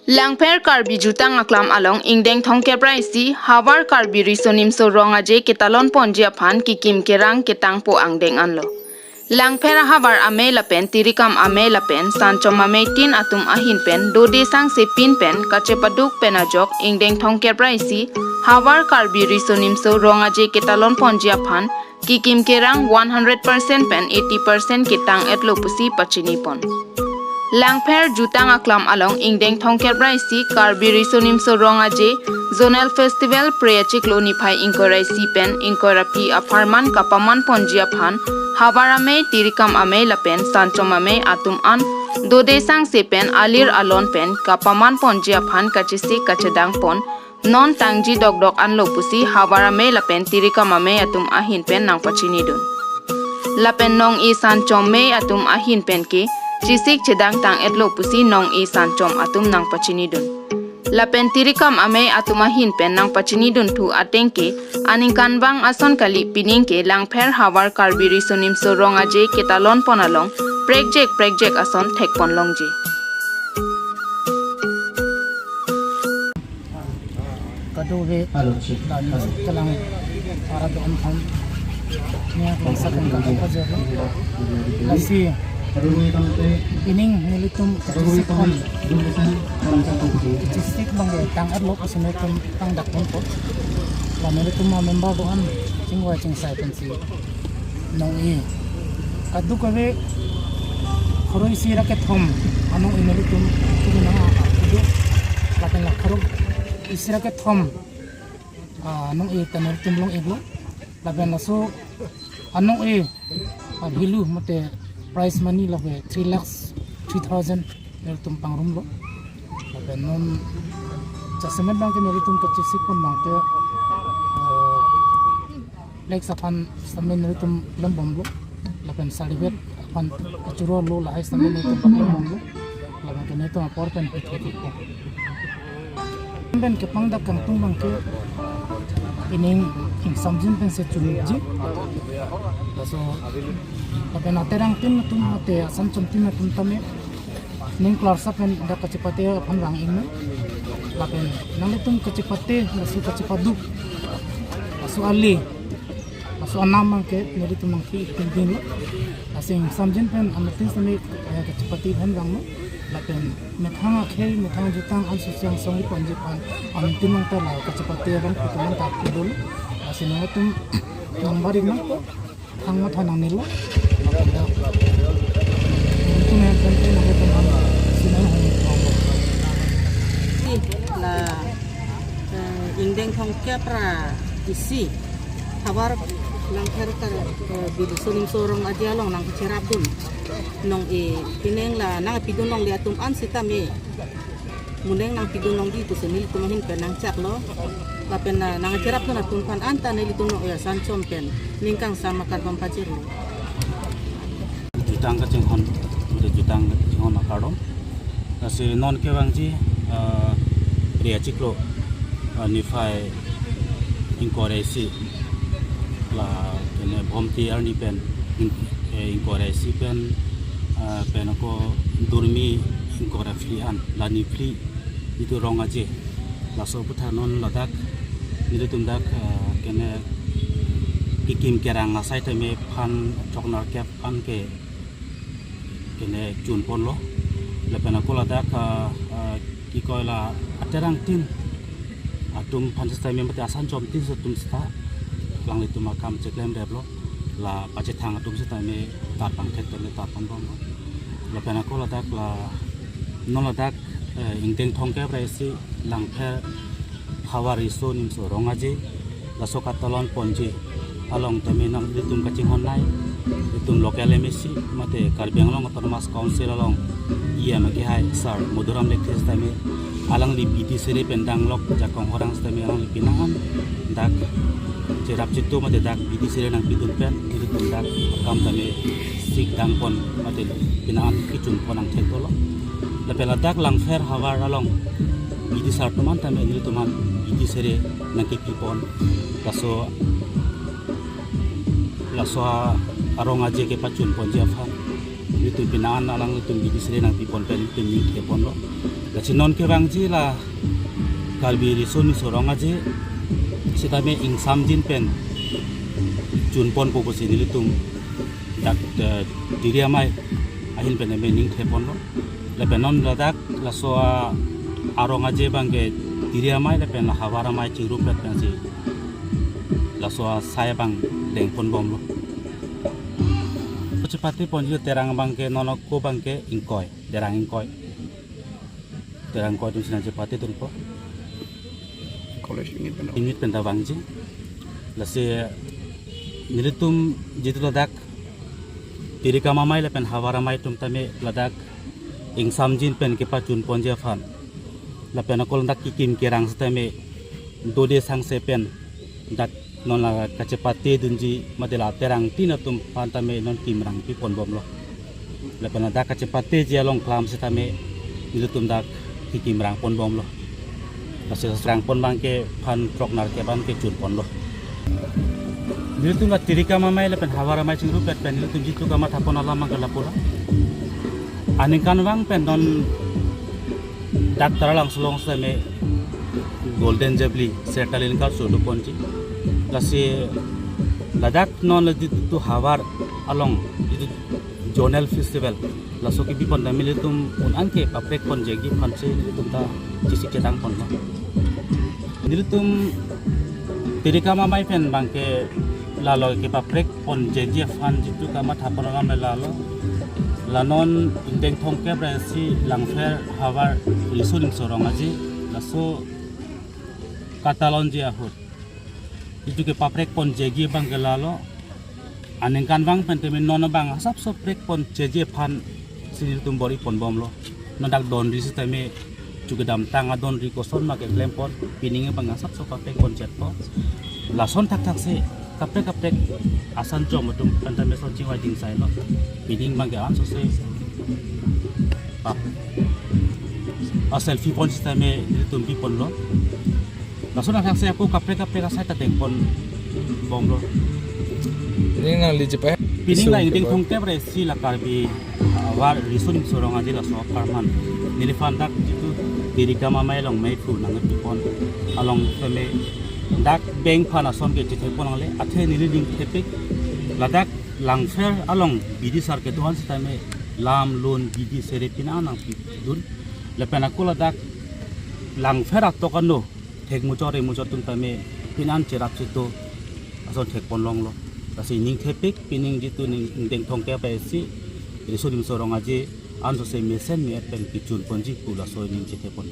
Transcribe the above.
Langper karbi jutang aklam along ingdeng thongke praisi hawar karbi risonim so rongaje ketalon ponjia phan kikim kerang ketang po angdeng anlo. Langper habar ame lapen tirikam ame lapen sanchom ame tin atum ahin pen do desang se pin pen kachepaduk penajok ingdeng thongke praisi hawar karbi risonim so rongaje ketalon ponjia phan kikim kerang 100% pen 80% ketang etlo pusi pachini pon. Langper jutang aklam along ingdeng thongker braisi karbi risonim so rongaje zonal festival preyachik lo nifai inkorai si pen inkorapi afarman kapaman ponjia phan habarame tirikam ame lapen sanchom ame atum an dodesang se pen alir alon pen kapaman ponjia phan kachisi kachedang pon non tangji dogdok an lo pusi habarame lapen tirikam ame atum ahin pen nang pachini dun lapen nong i sanchom me atum ahin pen ke Cisik cedang tang etlo pusi nong i sanchom atum nang pachini dun. Lapen tirikam ame atumahin pen nang pachini dun thu atengke aning kanbang ason kali piningke langper hawar karbi risonim so rongaje ketalon ponalong prekjek ason thek ponlongje. Kaduwe kalang para doon ham niya kung sa kong kakapajero lasi ining nilitum katisik bangge tang adlo kusunetum tang dakon po la nilitum ma member doon chingwa ching sai pensi nong i kadu kawe khoroi si raket hom anong inilitum kini na kadu laten la khorog isira ke thom anong e tanor timlong eglo laben laso anong e hilu mate price money labe 3 lakhs 3000 nel tum pangrum lo laben non chasemen bang ke nel tum kachisi pon mangte lek sapan samen nel tum lambom lo laben salibet pan kachuro lo la hai samen nel tum lambom lo laben ke neto apor pen pitheti ko ben ke pangda kangtung bang ke ining samjin pen se chulji so lapen aterang tin tum ate asam chumtin tum tame ning klarsa pen da kachipate phanrang ing lapen nang tum kachipate nasu kachipadu asu ali asu anam ke neri tum ki tin asing samjin pen amatin sami kachipati phanrang lapen mekhang khel mekhang jutang an susyang songi ponji pan amintin nang ta la kachapati bang kutuman ta kidul asino tum nambari na hang ma thanang nilo tum en pen na tum an sino la ingdeng thongkya pra isi habar langkar kar bidu sunim sorong ajalong nang cerabun nong e pineng la nang pidun nong liatum an sitame muneng nang pidun nong di tu senil tumahin penang cak lo lapen nang cerap na tumpan anta nili tuno ya sanchom pen ningkang sama karbam pajir lo jutang ka chinghon jutang chinghon akadom kasi non ke wangji ria chiklo nifai inkoresi la kene bomti arni pen inkoresi pen pen ko durmi inkoraflian la nifli itu rong aje la so puthanon ladak nidu tumdak kene kikim kerang na sai teme phan choknar kep an ke kene chun pon lo la pen ko ladak ki koila aterang tin atum phan sai me mate asan chom tin so tum sta lang itu makam ceklem deblo la pace thang atum se tame tar pang thek tole tar pang bom la pena ko la dak la non la dak ingteng thongke praisi lang phe hawari so nim so rongaje la so katalon ponje along tame nang ditum kaching honai ditum local mc mate karbiang long autonomous council along iya ma ke hai sar moduram lekhes tame alang li biti sere pendang lok jakong horang tame alang li pinahan dak cerap citu mate dak biti sire nang pidun pen itu dak kam tame sik dang pon mate pinaan kicun ponang thekolo la pela dak lang fer hawar along biti sartuman tame ini tuman biti sire nang ki pon laso arong aje ke pacun pon jafan itu pinaan alang itu biti sire nang pipon pen itu ni ke pon lo la non ke bang ji la kalbi risun sorong aje sitame ing samjin pen chun pon po bosi nilitum dak diria mai ahin pen me ning thepon lo le penon ladak la so arong aje bangke diria mai le pen la hawara mai chingrup le pen si la so saya bang deng pon bom lo cepati pon ju terang bangke nono ko bangke ingkoi terang ingkoi tu sina cepati tu po ingit pen bang ji la se nilitum jitu ladak tiri kama mai le pen hawara mai tum tame ladak ing samjin pen ke pacun ponja fan la pen akol ndak kikim kirang setame dode sang se pen dak non la kacepate dunji madela terang tina tum pantame non kimrang pi pon bom lo la pen dak kacepate je long klam setame nilitum dak kimrang pon bom lo la se serang pon bangke pan prok nar ke ban ke chun pon lo nilitum la tiri kama mai le pen hawara mai chingru pet pen nilitum jitu kama thapon ala mangala pula aningkan wang pen non dak taralang selong seme golden jabli setalin kar sudu ponji lasi ladak non lagi tu hawar along itu zonal festival laso ki bi pon damile tum un anke paprek pon jegi phanse tum ta jisi ketang pon ma nilitum pirikama mai pen bangke lalo ki paprek pon jegi fan jitu kama thapon ngam lalo lanon indeng thongke brasi langfer hawar lisuning sorong aji laso katalon ji ahut itu ke paprek pon jegi bang gelalo anengkan bang pentemen non bang sap so prek pon jegi fan sinil tumbori pon bom lo nandak don ri sisteme juga dam tanga don ri koson make klempon pininge bang sap so paprek pon jet po lason tak tak se kaprek asan jom tum pentame so jiwa ding sai lo pining bang ke an so se a selfie pon sisteme tum pi pon lo lason tak se aku kaprek sai ta teng pon bom lo ini nang li jepa pining la ingding thong ke bre si la karbi war risun sorong adi la so parman nilifan dak jitu diri kama mai long mai fu nang pi pon along feme dak beng phana son ke chithe ponale athe nili ding thepik ladak langfer along bidi sar ke tuhan sitame lam lon bidi serepina nang pi dun lepena kula dak langfer atokano thek muchore muchotum tame pinan cherap chito ason thek ponlong lo kasi ning thepik pining jitu ning deng thong ke pa si risodim sorong aje anso se mesen mi pen kichun ponji kula so ning chithe pon